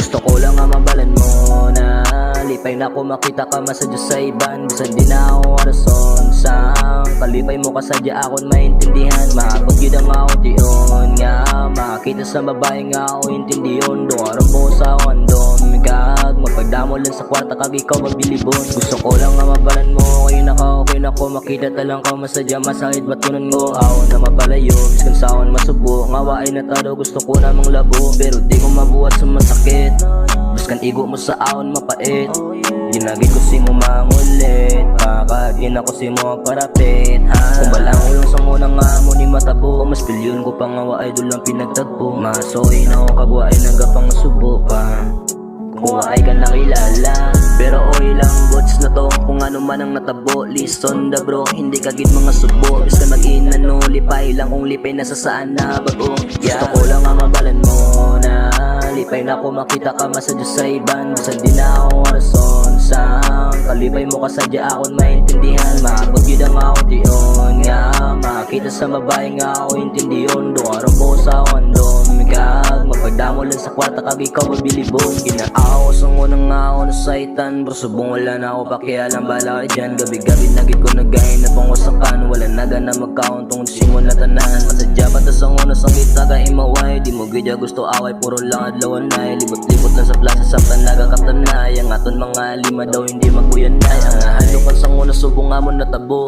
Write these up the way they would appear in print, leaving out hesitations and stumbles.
Gusto ko lang nga mabalan mo na lipay na ko makita ka masadya sa iban. Bisan di na ako arason sang kalipay mo kasadya akong maintindihan. Maabot yun ang ako tiyon nga makita sa babae nga ako intindiyon. Doon po sa kondom kag magpagdamo lang sa kwarta kag ikaw magbilibon. Gusto ko lang nga mabalan mo okay na ko makita talang ka masadya masakit batunan mo. Ako na mapalayo biskan saon masubo ngawa ay natado gusto ko namang labo. Pero di ko mabuhat sa masakit biskan igo mo sa aon mapait. Ginagit ko si mo mangulit kakagin ako si mo parapit kung balang ulong sa ngunang nga mo ni matabo. Mas pilyon ko pang ngawa ay dulang pinagtagpo. Masoy na ako kagwa ay nagapang masubo pa kung ay ka nakilala. Pero oy lang bots na to kung ano man ang natabo. Listen da bro hindi kagid mga subo. Basta mag-inano lipay lang kung lipay nasa saan na bago. Gusto ko lang nga mabalan mo na lipay na ko makita ka masadya sa iban. Basta di na ako arason sang kalipay mo kasadya akong maintindihan. Maabot yun ang ako tiyon nga makita sa babae nga ako intindiyon. Doon po sa kondom kag magpagdamo lang sa kwarta kag ikaw mabilibon. Ginaaw sa ngunang nga ako nasaitan bro subong wala na ako pakialam bala ka dyan. Gabi-gabi nagit ko nagahin na pangusakan. Wala na gana magkaon tungod simon na tanan. Masadya pa ta sa nguna sang kita ka imaway. Di mo gidya gusto away puro lang adlawan na libot-libot lang sa plaza sa panagakaptan na. Yang aton mga lima daw hindi magbuyan na. Ang halukan sa nguna subong nga mo natabo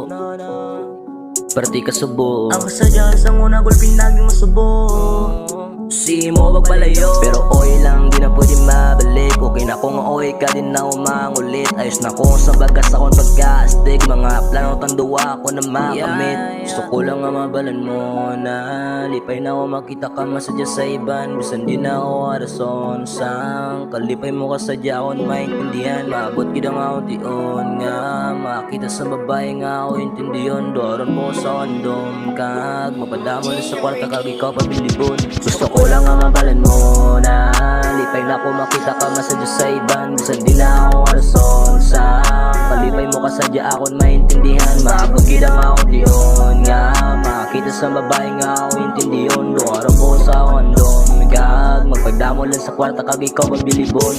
parti ka subo. Ang kasadya sa nguna gulpin naging masubo. Si mo magpalayo pero oy lang di na pwede mabalik. Okay na kung oy ka din na umangulit. Ayos na ko sa bagas akong pagkaastig. Mga plano tanduwa ako na makamit. Gusto ko lang nga mabalan mo na lipay na ako makita ka masadya sa iban. Bisan di na ako arason sang kalipay mo kasadya akong maintindihan. Maabot gid ang ako tiyon nga makita sa babae nga ako intindiyon. Doon mo sa kondom kag mapadamo na sa kwarta kag ikaw pabilibon. Gusto ko lang nga mabalan mo na lipay na ko makita ka masadya sa iban. Bisan di na ako arason sang kalipay mo kasadya akong maintindihan. Maabot gid ang ako tiyon nga makita sa babae nga ako intindiyon. Doon po sa kondom kag magpagdamo lang sa kwarta kag ikaw magbilibon.